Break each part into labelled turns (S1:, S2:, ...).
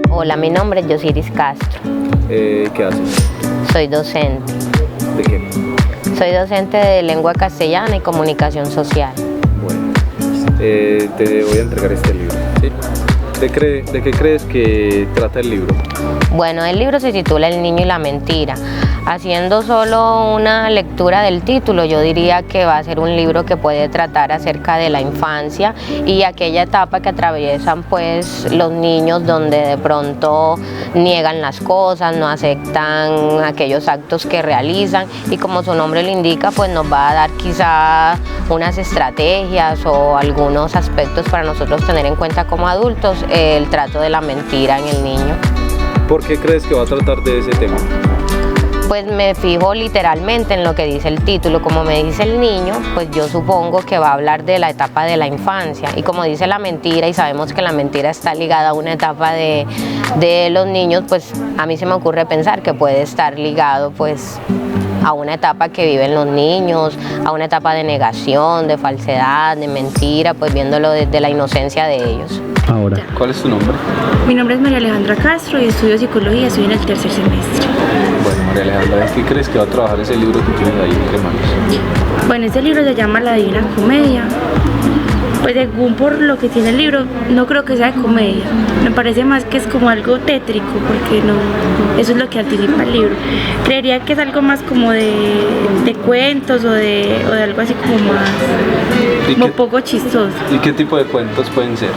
S1: Hola, mi nombre es Yosiris Castro.
S2: ¿Qué haces?
S1: Soy docente.
S2: ¿De qué?
S1: Soy docente de lengua castellana y comunicación social.
S2: Bueno, te voy a entregar este libro, ¿sí? ¿De qué crees que trata el libro?
S1: Bueno, el libro se titula El niño y la mentira. Haciendo solo una lectura del título, yo diría que va a ser un libro que puede tratar acerca de la infancia y aquella etapa que atraviesan pues los niños, donde de pronto niegan las cosas, no aceptan aquellos actos que realizan, y como su nombre lo indica, pues nos va a dar quizá unas estrategias o algunos aspectos para nosotros tener en cuenta como adultos el trato de la mentira en el niño.
S2: ¿Por qué crees que va a tratar de ese tema?
S1: Pues me fijo literalmente en lo que dice el título. Como me dice el niño, pues yo supongo que va a hablar de la etapa de la infancia, y como dice la mentira, y sabemos que la mentira está ligada a una etapa de los niños, pues a mí se me ocurre pensar que puede estar ligado pues a una etapa que viven los niños, a una etapa de negación, de falsedad, de mentira, pues viéndolo desde la inocencia de ellos.
S2: Ahora, ¿cuál es tu nombre?
S3: Mi nombre es María Alejandra Castro y estudio psicología, estoy en el tercer semestre.
S2: Bueno, María Alejandra, ¿en qué crees que va a trabajar ese libro que tienes ahí entre manos?
S3: Bueno, este libro se llama La Divina Comedia. Pues según por lo que tiene el libro, no creo que sea de comedia. Me parece más que es como algo tétrico, porque no, eso es lo que anticipa el libro. Creería que es algo más como de cuentos o de algo así como poco chistoso.
S2: ¿Y qué tipo de cuentos pueden ser?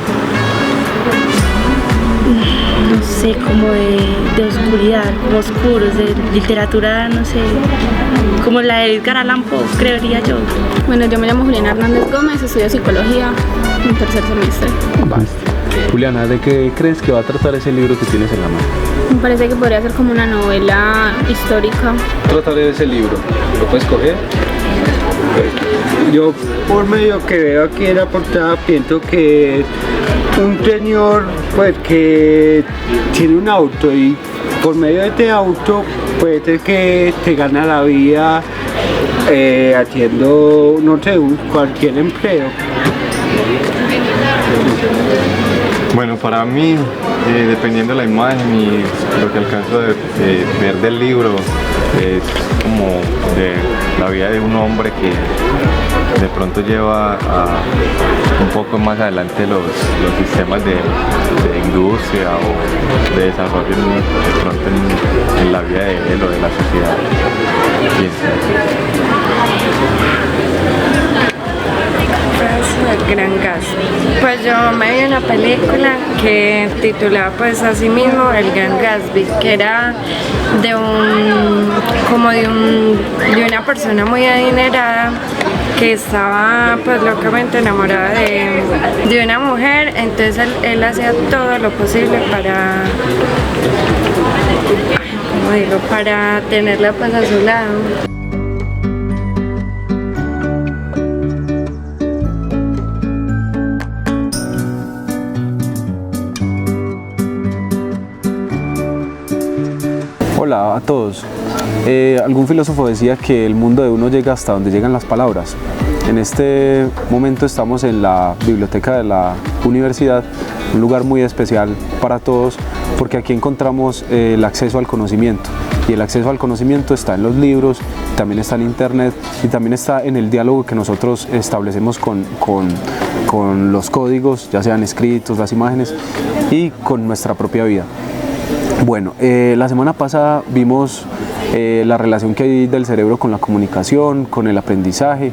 S3: No sé, como de oscuridad, como oscuros, de literatura, no sé, como la de Edgar Allan Poe, creería yo.
S4: Bueno, yo me llamo Juliana Hernández Gómez, estudio psicología en tercer semestre.
S2: Juliana, ¿de qué crees que va a tratar ese libro que tienes en la mano?
S4: Me parece que podría ser como una novela histórica.
S2: Trataré de ese libro. ¿Lo puedes coger?
S5: Yo, por medio que veo aquí en la portada, pienso que es un señor pues que tiene un auto, y por medio de este auto puede ser que se gana la vida haciendo, no sé, cualquier empleo.
S6: Bueno, para mí, dependiendo de la imagen y lo que alcanzo a ver del libro, es como de la vida de un hombre que de pronto lleva un poco más adelante los sistemas de industria o de desarrollo de pronto en la vida de él o de la sociedad.
S7: Gran Gatsby. Pues yo me vi una película que titulaba pues así mismo El Gran Gatsby, que era de una persona muy adinerada que estaba pues locamente enamorada de una mujer. Entonces él hacía todo lo posible para tenerla pues a su lado.
S8: Hola a todos. Algún filósofo decía que el mundo de uno llega hasta donde llegan las palabras. En este momento estamos en la biblioteca de la universidad, un lugar muy especial para todos, porque aquí encontramos el acceso al conocimiento. Y el acceso al conocimiento está en los libros, también está en internet y también está en el diálogo que nosotros establecemos con los códigos, ya sean escritos, las imágenes, y con nuestra propia vida. Bueno, la semana pasada vimos la relación que hay del cerebro con la comunicación, con el aprendizaje,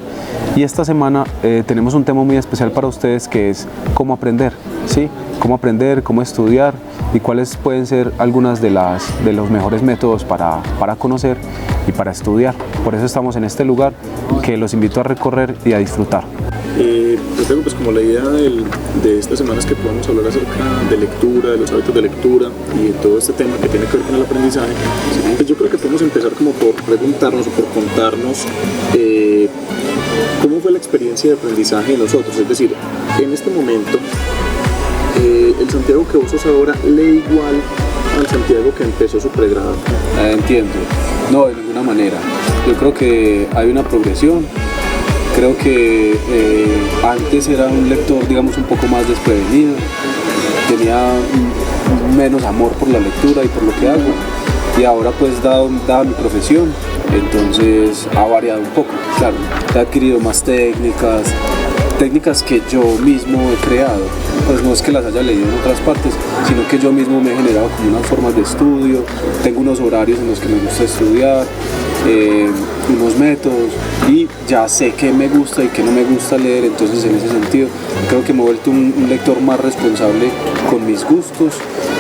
S8: y esta semana tenemos un tema muy especial para ustedes, que es cómo aprender, ¿sí? Cómo aprender, cómo estudiar y cuáles pueden ser algunas de los mejores métodos para conocer y para estudiar. Por eso estamos en este lugar que los invito a recorrer y a disfrutar.
S9: Luego, pues como la idea de esta semana es que podamos hablar acerca de lectura, de los hábitos de lectura y de todo este tema que tiene que ver con el aprendizaje, pues yo creo que podemos empezar como por preguntarnos o por contarnos cómo fue la experiencia de aprendizaje de nosotros. Es decir, en este momento, ¿el Santiago que vos sos ahora lee igual al Santiago que empezó su pregrado?
S8: Entiendo. No, de ninguna manera. Yo creo que hay una progresión. Creo que antes era un lector, digamos, un poco más desprevenido. Tenía menos amor por la lectura y por lo que hago. Y ahora pues dada mi profesión, entonces ha variado un poco. Claro, he adquirido más técnicas que yo mismo he creado. Pues no es que las haya leído en otras partes, sino que yo mismo me he generado como unas formas de estudio. Tengo unos horarios en los que me gusta estudiar, unos métodos, y ya sé qué me gusta y qué no me gusta leer. Entonces en ese sentido creo que me he vuelto un lector más responsable con mis gustos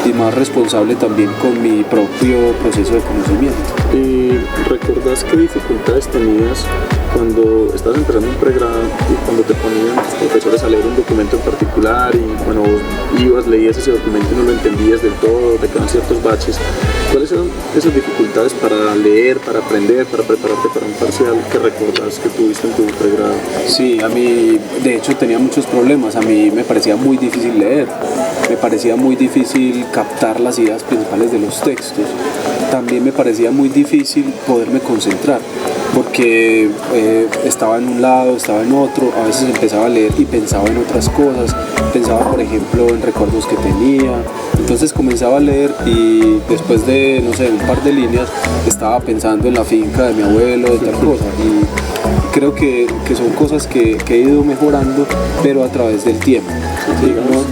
S8: y más responsable también con mi propio proceso de conocimiento.
S9: ¿Recordás qué dificultades tenías cuando estabas empezando un pregrado y cuando te ponían tus profesores a leer un documento en particular y bueno, ibas, leías ese documento y no lo entendías del todo, te quedaban ciertos baches? ¿Cuáles eran esas dificultades para leer, para aprender, para prepararte para un parcial que recordás que tuviste en tu pregrado?
S8: Sí, a mí de hecho tenía muchos problemas. A mí me parecía muy difícil leer, me parecía muy difícil captar las ideas principales de los textos. También me parecía muy difícil poderme concentrar, porque estaba en un lado, estaba en otro, a veces empezaba a leer y pensaba en otras cosas, pensaba por ejemplo en recuerdos que tenía, entonces comenzaba a leer y después de, no sé, un par de líneas estaba pensando en la finca de mi abuelo, de tal cosa, y creo que son cosas que he ido mejorando, pero a través del tiempo.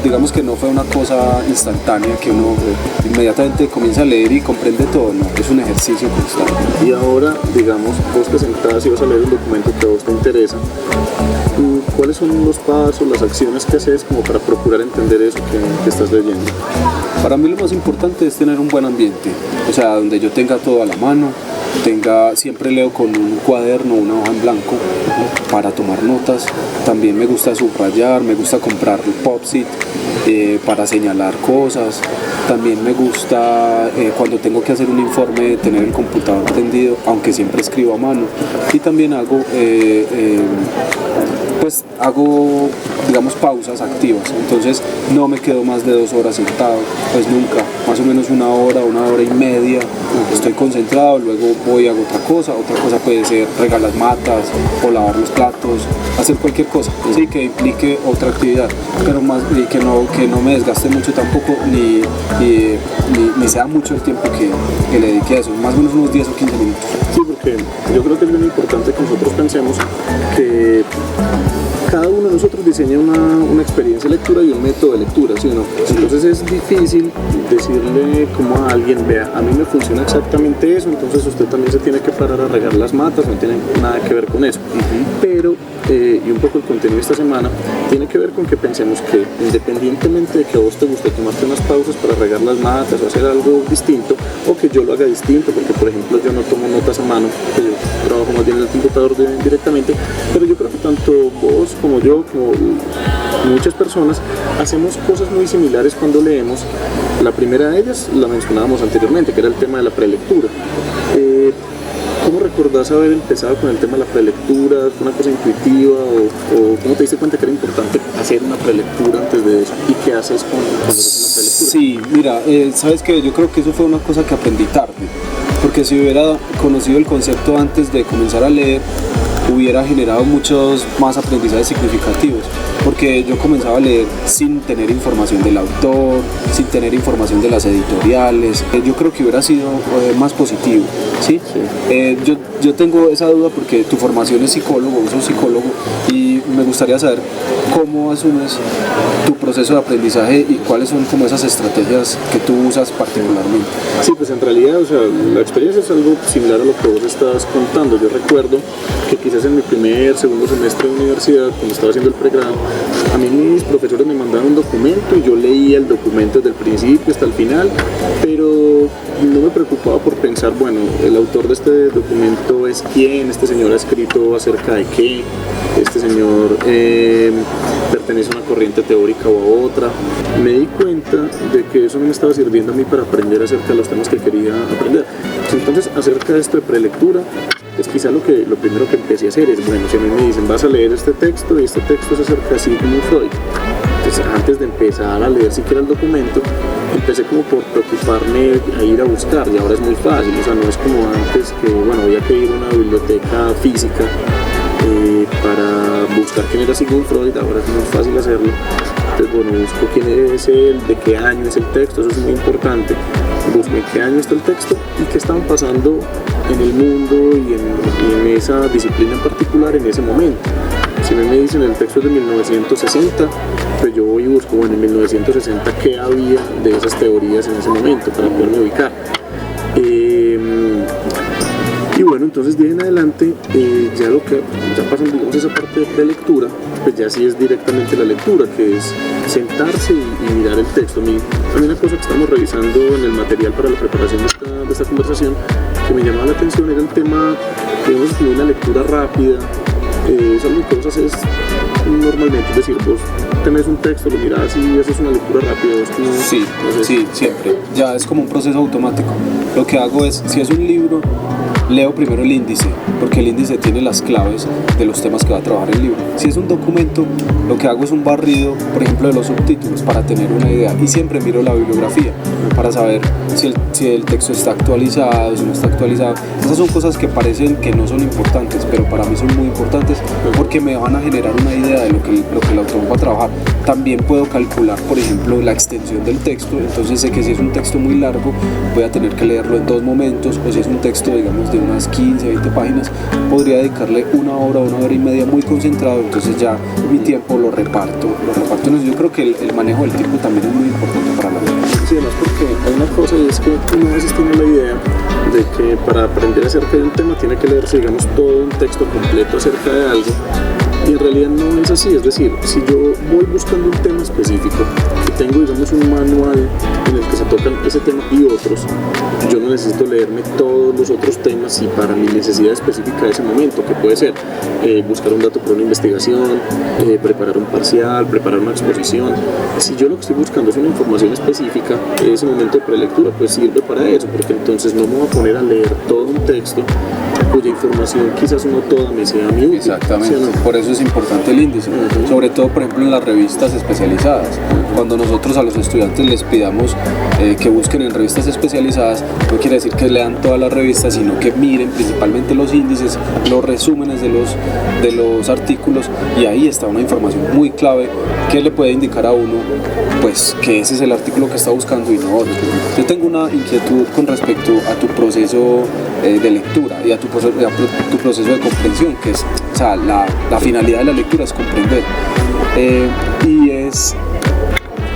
S8: Digamos que no fue una cosa instantánea que uno inmediatamente comienza a leer y comprende todo, no, es un ejercicio constante.
S9: Y ahora, digamos, vos te sentás y vas a leer un documento que a vos te interesa, ¿cuáles son los pasos, las acciones que haces como para procurar entender eso que estás leyendo?
S8: Para mí lo más importante es tener un buen ambiente, o sea, donde yo tenga todo a la mano, siempre leo con un cuaderno, una hoja en blanco para tomar notas. También me gusta subrayar, me gusta comprar Pop-it para señalar cosas. También me gusta cuando tengo que hacer un informe tener el computador prendido, aunque siempre escribo a mano. Y también hago digamos pausas activas, entonces no me quedo más de 2 horas sentado, pues nunca, más o menos 1 hora, 1 hora y media, estoy concentrado, luego voy a hacer otra cosa puede ser regar las matas o lavar los platos, hacer cualquier cosa, sí, que implique otra actividad, pero más y que no me desgaste mucho tampoco, ni sea mucho el tiempo que le dedique a eso, más o menos unos 10 o 15 minutos.
S9: Sí, porque yo creo que es bien importante que nosotros pensemos que cada uno de nosotros diseña una experiencia de lectura y un método de lectura, ¿sí o no? Entonces es difícil decirle como a alguien, vea, a mí me funciona exactamente eso, entonces usted también se tiene que parar a regar las matas, no tiene nada que ver con eso. Pero, y un poco el contenido de esta semana, tiene que ver con que pensemos que independientemente de que a vos te guste tomarte unas pausas para regar las matas o hacer algo distinto, o que yo lo haga distinto, porque por ejemplo yo no tomo notas a mano, que yo trabajo más bien en el computador directamente, pero yo creo que tanto vos como yo, como muchas personas, hacemos cosas muy similares cuando leemos. La primera de ellas la mencionábamos anteriormente, que era el tema de la prelectura. ¿Cómo recordás haber empezado con el tema de la prelectura? ¿Fue una cosa intuitiva o cómo te diste cuenta que era importante hacer una prelectura antes de eso? ¿Y qué haces cuando haces una prelectura?
S8: Sí, mira, sabes que yo creo que eso fue una cosa que aprendí tarde, porque si hubiera conocido el concepto antes de comenzar a leer, hubiera generado muchos más aprendizajes significativos, porque yo comenzaba a leer sin tener información del autor, sin tener información de las editoriales. Yo creo que hubiera sido más positivo, ¿sí? Yo tengo esa duda porque tu formación es psicólogo, vos sos psicólogo, y me gustaría saber cómo asumes tu proceso de aprendizaje y cuáles son como esas estrategias que tú usas particularmente.
S9: Sí, pues en realidad, o sea, la experiencia es algo similar a lo que vos estás contando. Yo recuerdo que quizás en mi segundo semestre de universidad, cuando estaba haciendo el pregrado, a mí mis profesores me mandaban un documento y yo leía el documento desde el principio hasta el final, pero no me preocupaba por pensar, bueno, el autor de este documento es quién, este señor ha escrito acerca de qué, este señor pertenece a una corriente teórica o a otra. Me di cuenta de que eso no me estaba sirviendo a mí para aprender acerca de los temas que quería aprender. Entonces, acerca de esto de prelectura, pues quizá lo primero que empecé a hacer es, bueno, si a mí me dicen, vas a leer este texto y este texto es acerca de Sigmund Freud, entonces pues antes de empezar a leer siquiera el documento, empecé como por preocuparme a ir a buscar, y ahora es muy fácil, o sea, no es como antes que, bueno, había que ir a una biblioteca física para buscar quién era Sigmund Freud, ahora es muy fácil hacerlo. Entonces, bueno, busco quién es él, de qué año es el texto, eso es muy importante. Busco en qué año está el texto y qué estaban pasando en el mundo y en esa disciplina en particular en ese momento. Si me dicen el texto es de 1960, pues yo voy y busco, bueno, en 1960 qué había de esas teorías en ese momento para poderme ubicar. Y bueno, entonces de ahí en adelante, ya pasan, digamos, esa parte de lectura, pues ya sí es directamente la lectura, que es sentarse y mirar el texto. A mí una cosa que estamos revisando en el material para la preparación de esta conversación que me llamaba la atención era el tema, digamos, de una lectura rápida. Es algo que vos haces normalmente, es decir, vos tenés un texto, lo mirás y haces una lectura rápida.
S8: Sí, siempre. Ya es como un proceso automático. Lo que hago es, si es un libro, leo primero el índice, porque el índice tiene las claves de los temas que va a trabajar el libro. Si es un documento, lo que hago es un barrido, por ejemplo, de los subtítulos para tener una idea, y siempre miro la bibliografía para saber si el texto está actualizado, si no está actualizado. Esas son cosas que parecen que no son importantes, pero para mí son muy importantes porque me van a generar una idea de lo que el autor va a trabajar. También puedo calcular, por ejemplo, la extensión del texto, entonces sé que si es un texto muy largo voy a tener que leerlo en 2 momentos, o si es un texto, digamos, de unas 15, 20 páginas, podría dedicarle 1 hora, 1 hora y media muy concentrado, entonces ya mi tiempo lo reparto. Entonces yo creo que el manejo del tiempo también es muy importante para la lectura.
S9: Sí, además porque hay una cosa, y es que uno a veces tiene la idea de que para aprender acerca de un tema tiene que leerse, digamos, todo un texto completo acerca de algo, y en realidad no es así. Es decir, si yo voy buscando un tema específico y tengo, digamos, un manual en el que se tocan ese tema y otros, yo no necesito leerme todos los otros temas y para mi necesidad específica de ese momento, que puede ser buscar un dato para una investigación, preparar un parcial, preparar una exposición. Si yo lo que estoy buscando es una información específica, ese momento de prelectura pues sirve para eso, porque entonces no me voy a poner a leer todo un texto cuya información quizás no toda me sea mi útil.
S8: Exactamente, ¿sí o no? Por eso es importante el índice, sobre todo, por ejemplo, en las revistas especializadas. Cuando nosotros a los estudiantes les pidamos que busquen en revistas especializadas, no quiere decir que lean todas las revistas, sino que miren principalmente los índices, los resúmenes de los artículos, y ahí está una información muy clave que le puede indicar a uno pues que ese es el artículo que está buscando y no otro. Yo tengo una inquietud con respecto a tu proceso de lectura y a tu proceso de comprensión, que es, o sea, la finalidad de la lectura es comprender,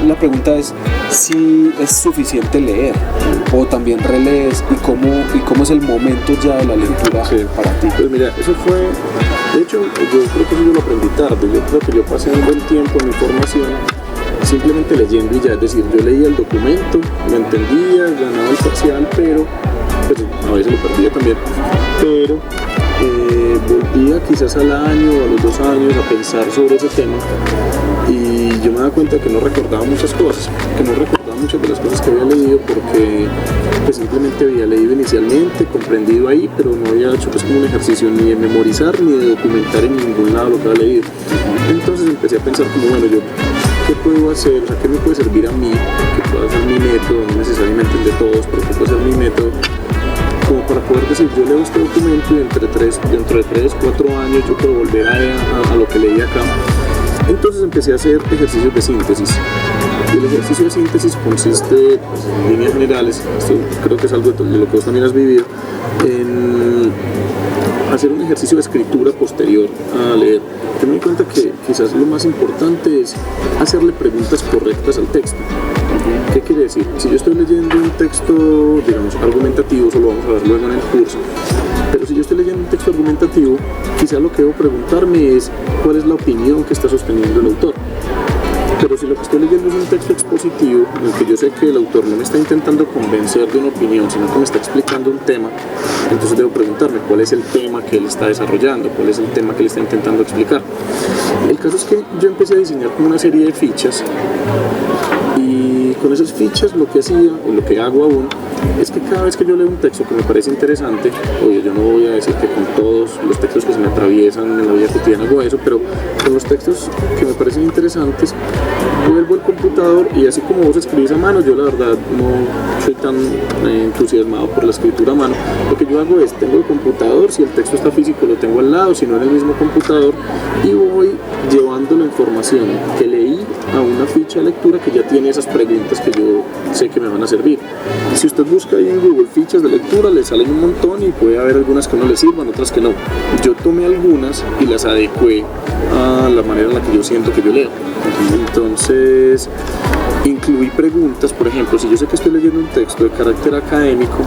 S8: la pregunta es si es suficiente leer o también relees, y cómo es el momento ya de la lectura para ti.
S9: Pues mira, eso fue, de hecho, yo creo que yo lo aprendí tarde. Yo creo que yo pasé un buen tiempo en mi formación simplemente leyendo y ya, es decir, yo leía el documento, lo entendía, ganaba el parcial, pero pues, a veces lo perdía también, pero volvía quizás al año o a los 2 años a pensar sobre ese tema, y yo me daba cuenta que no recordaba muchas cosas, que no recordaba muchas de las cosas que había leído, porque pues simplemente había leído inicialmente, comprendido ahí, pero no había hecho pues como un ejercicio ni de memorizar ni de documentar en ningún lado lo que había leído. Entonces empecé a pensar como, bueno, yo ¿qué puedo hacer? O sea, ¿qué me puede servir a mí? ¿Qué puedo hacer mi método? No necesariamente el de todos, pero ¿qué puede ser mi método? Como para poder decir, yo leo este documento y dentro de 3, 4 años yo puedo volver a lo que leí acá. Entonces empecé a hacer ejercicios de síntesis. Y el ejercicio de síntesis consiste, pues, en líneas generales, esto creo que es algo de lo que vos también has vivido, en hacer un ejercicio de escritura posterior a leer. Yo me di cuenta que quizás lo más importante es hacerle preguntas correctas al texto. ¿Qué quiere decir? Si yo estoy leyendo un texto, digamos, argumentativo, eso lo vamos a ver luego en el curso, pero si yo estoy leyendo un texto argumentativo, quizás lo que debo preguntarme es cuál es la opinión que está sosteniendo el autor. Pero si lo que estoy leyendo es un texto expositivo, en el que yo sé que el autor no me está intentando convencer de una opinión, sino que me está explicando un tema, entonces debo preguntarme cuál es el tema que él está desarrollando, cuál es el tema que él está intentando explicar. El caso es que yo empecé a diseñar como una serie de fichas, y con esas fichas lo que hacía, o lo que hago aún, es que cada vez que yo leo un texto que me parece interesante, oye, yo no voy a decir que con todos los textos que se me atraviesan en la vida cotidiana hago eso, pero con los textos que me parecen interesantes, vuelvo al computador y así como vos escribís a mano, yo la verdad no soy tan entusiasmado por la escritura a mano. Lo que yo hago es, tengo el computador, si el texto está físico lo tengo al lado, si no en el mismo computador, y voy llevando la información que leí a una ficha de lectura que ya tiene esas preguntas que yo sé que me van a servir. Si usted busca ahí en Google fichas de lectura, le salen un montón y puede haber algunas que no le sirvan, otras que no. Yo tomé algunas y las adecué a la manera en la que yo siento que yo leo. Entonces, incluí preguntas, por ejemplo, si yo sé que estoy leyendo un texto de carácter académico,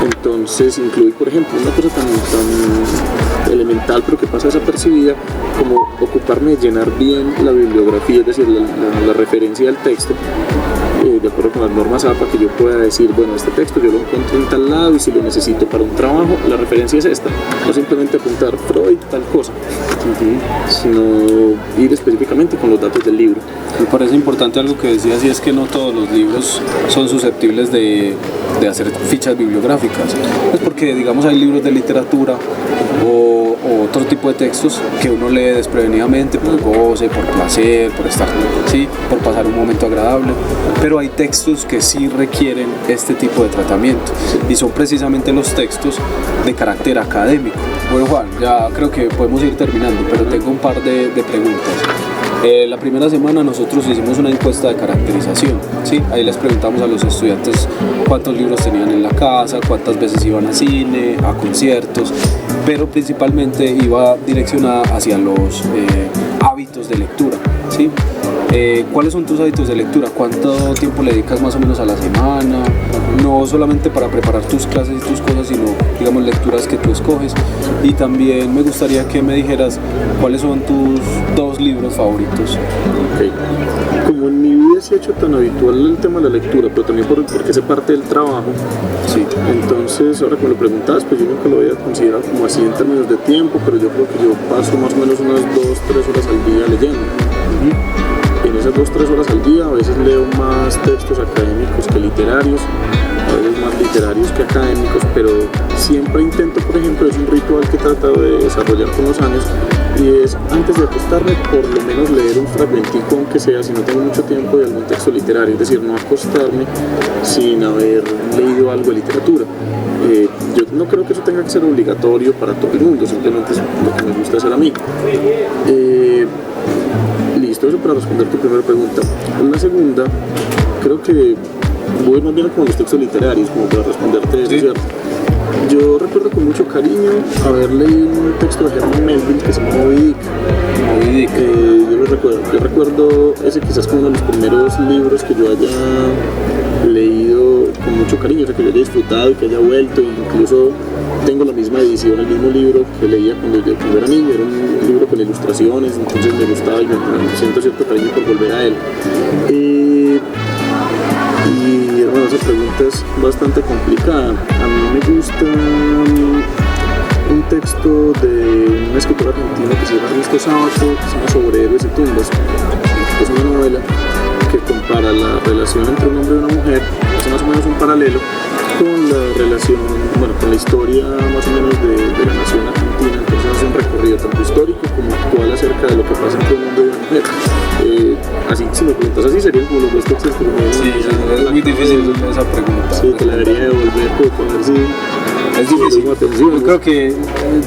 S9: entonces incluí, por ejemplo, una cosa tan elemental pero que pasa desapercibida, como ocuparme de llenar bien la bibliografía, es decir, la referencia del texto, de acuerdo con las normas APA, que yo pueda decir, bueno, este texto yo lo encuentro en tal lado y si lo necesito para un trabajo, la referencia es esta, no simplemente apuntar Freud, tal cosa, sino ir específicamente con los datos del libro.
S8: Me parece importante algo que decías, y es que no todos los libros son susceptibles de hacer fichas bibliográficas. Es porque, digamos, hay libros de literatura o otro tipo de textos que uno lee desprevenidamente por goce, por placer, por estar, ¿sí? Por pasar un momento agradable, pero hay textos que sí requieren este tipo de tratamiento y son precisamente los textos de carácter académico. Bueno, Juan, ya creo que podemos ir terminando, pero tengo un par de preguntas. La primera semana nosotros hicimos una encuesta de caracterización, ¿sí? Ahí les preguntamos a los estudiantes cuántos libros tenían en la casa, cuántas veces iban a cine, a conciertos, pero principalmente iba direccionada hacia los hábitos de lectura, ¿sí? ¿Cuáles son tus hábitos de lectura? ¿Cuánto tiempo le dedicas más o menos a la semana? No solamente para preparar tus clases y tus cosas, sino, digamos, lecturas que tú escoges. Y también me gustaría que me dijeras cuáles son tus 2 libros favoritos.
S9: Okay. Como en mi vida se ha hecho tan habitual el tema de la lectura, pero también porque hace parte del trabajo,
S8: sí.
S9: Entonces ahora que me lo preguntabas, pues yo nunca lo había considerado como así en términos de tiempo, pero yo creo que yo paso más o menos unas 2-3 horas al día leyendo. En esas 2-3 horas al día a veces leo más textos académicos que literarios, a veces más literarios que académicos, pero siempre intento, por ejemplo, es un ritual que he tratado de desarrollar con los años, y es antes de acostarme por lo menos leer un fragmentico, aunque sea, si no tengo mucho tiempo, de algún texto literario, es decir, no acostarme sin haber leído algo de literatura. Yo no creo que eso tenga que ser obligatorio para todo el mundo, simplemente es lo que me gusta hacer a mí. Listo, eso para responder tu primera pregunta. La segunda, creo que voy más bien como los textos literarios, como para responderte eso, ¿cierto? Yo recuerdo con mucho cariño haber leído un texto de Herman Melville que se llama Moby Dick. Yo recuerdo ese quizás como uno de los primeros libros que yo haya leído con mucho cariño, o sea, que yo haya disfrutado y que haya vuelto, e incluso tengo la misma edición, el mismo libro que leía cuando era niño, era un libro con ilustraciones, entonces me gustaba y me siento cierto cariño por volver a él. Y bueno, esa pregunta es bastante complicada. A mí me gusta un texto de un escritor argentino que se llama Ernesto Sábato, que se llama Sobre héroes y tumbas. Es una novela que compara la relación entre un hombre y una mujer, hace más o menos un paralelo con la relación, bueno, con la historia más o menos de la nación argentina. Entonces hace un recorrido tanto histórico como actual acerca de lo que pasa entre un hombre y una mujer. Así, si me preguntas así, serían como los 2 textos.
S8: Sí, es muy difícil esa pregunta.
S9: Sí, te la debería devolver para ver si...
S8: Es difícil. Yo creo que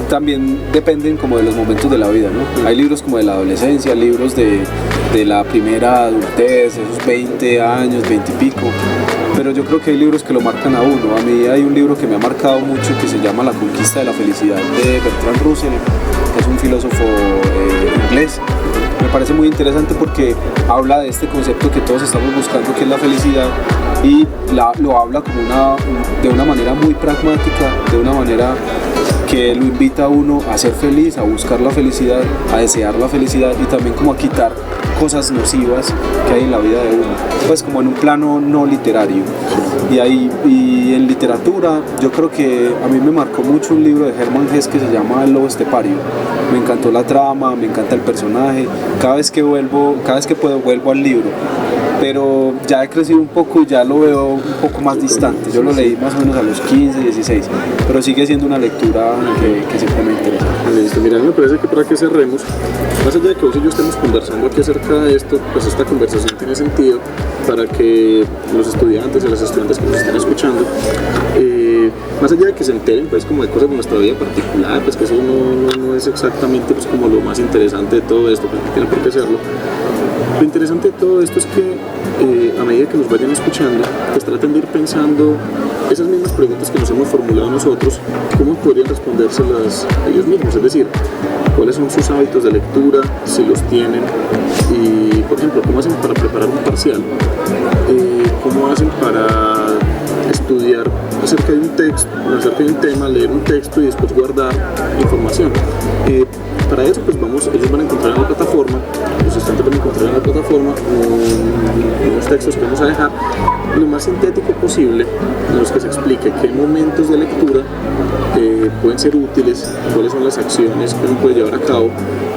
S8: también dependen como de los momentos de la vida, ¿no? Hay libros como de la adolescencia, libros de la primera adultez, esos 20 años, 20 y pico. Pero yo creo que hay libros que lo marcan a uno. A mí hay un libro que me ha marcado mucho que se llama La conquista de la felicidad, de Bertrand Russell, que es un filósofo inglés. Me parece muy interesante porque habla de este concepto que todos estamos buscando, que es la felicidad, y lo habla como de una manera muy pragmática, de una manera que lo invita a uno a ser feliz, a buscar la felicidad, a desear la felicidad, y también como a quitar cosas nocivas que hay en la vida de uno, pues como en un plano no literario. Y en literatura yo creo que a mí me marcó mucho un libro de Hermann Hesse que se llama El lobo estepario. Me encantó la trama, me encanta el personaje. Cada vez que puedo vuelvo al libro, pero ya he crecido un poco y ya lo veo un poco más distante. Yo lo leí más o menos a los 15, 16, pero sigue siendo una lectura que siempre me interesa.
S9: Listo, mira, me parece que para que cerremos, más allá de que vos y yo estemos conversando aquí acerca acerca de esto, pues esta conversación tiene sentido para que los estudiantes y las estudiantes que nos están escuchando, más allá de que se enteren pues como de cosas de nuestra vida particular, pues que eso no es exactamente pues como lo más interesante de todo esto, pues no tiene por qué serlo. Lo interesante de todo esto es que a medida que nos vayan escuchando, pues traten de ir pensando esas mismas preguntas que nos hemos formulado nosotros, cómo podrían respondérselas ellos mismos, es decir, cuáles son sus hábitos de lectura, si los tienen, y por ejemplo, cómo hacen para preparar un parcial, cómo hacen para estudiar acerca de un texto, acerca de un tema, leer un texto y después guardar información. Para eso pues ellos van a encontrar en la plataforma, los estudiantes van a encontrar en la plataforma unos textos que vamos a dejar lo más sintético posible, en los que se explique qué momentos de lectura pueden ser útiles, cuáles son las acciones que uno puede llevar a cabo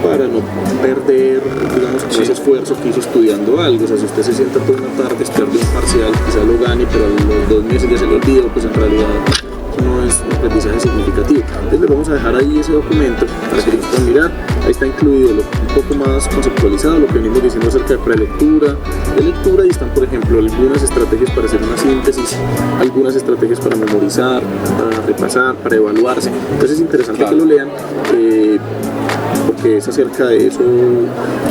S9: para no perder, digamos, ese esfuerzo que hizo estudiando algo. O sea, si usted se sienta toda una tarde, pierde un parcial, quizá lo gane, pero a los 2 meses ya se lo olvidó, pues en realidad no es un aprendizaje significativo. Entonces les vamos a dejar ahí ese documento para que lo puedan mirar. Ahí está incluido un poco más conceptualizado lo que venimos diciendo acerca de prelectura, de lectura, y están por ejemplo algunas estrategias para hacer una síntesis, algunas estrategias para memorizar, para repasar, para evaluarse. Entonces es interesante que lo lean, porque es acerca de eso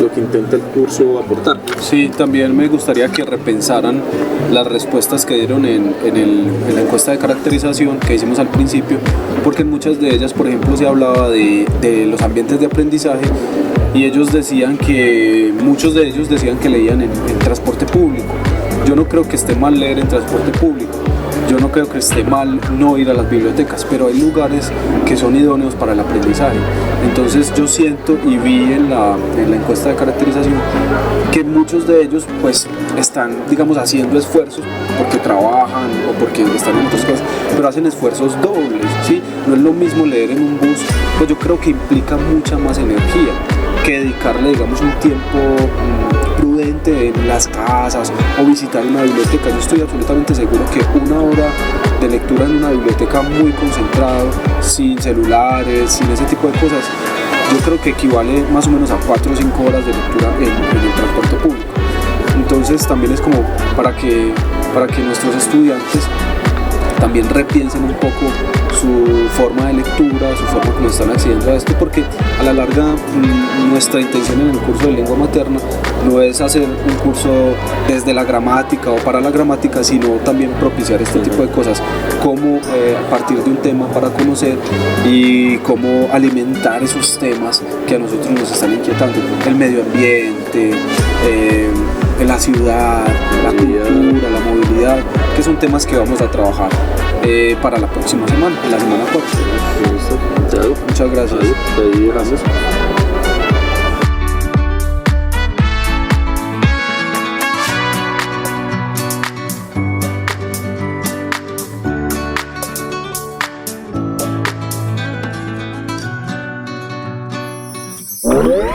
S9: lo que intenta el curso aportar.
S8: Sí, también me gustaría que repensaran las respuestas que dieron en la encuesta de caracterización que hicimos al principio, porque en muchas de ellas, por ejemplo, se hablaba de los ambientes de aprendizaje, y muchos de ellos decían que leían en transporte público. Yo no creo que esté mal leer en transporte público, yo no creo que esté mal no ir a las bibliotecas, pero hay lugares que son idóneos para el aprendizaje. Entonces yo siento y vi en la encuesta de caracterización que muchos de ellos pues están, digamos, haciendo esfuerzos porque trabajan o porque están en otras cosas, pero hacen esfuerzos dobles, ¿sí? No es lo mismo leer en un bus, pues yo creo que implica mucha más energía que dedicarle, digamos, un tiempo prudente en las casas o visitar una biblioteca. Yo estoy absolutamente seguro que 1 hora de lectura en una biblioteca muy concentrado, sin celulares, sin ese tipo de cosas, yo creo que equivale más o menos a 4 o 5 horas de lectura en el transporte público. Entonces también es como para que nuestros estudiantes también repiensen un poco su forma de lectura, su forma como están accediendo a esto, porque a la larga nuestra intención en el curso de lengua materna no es hacer un curso desde la gramática o para la gramática, sino también propiciar este tipo de cosas, cómo a partir de un tema para conocer y cómo alimentar esos temas que a nosotros nos están inquietando, el medio ambiente, la ciudad, la cultura, la movilidad, que son temas que vamos a trabajar para la próxima semana, la semana 4. Muchas gracias.
S9: Gracias.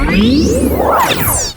S10: Gracias.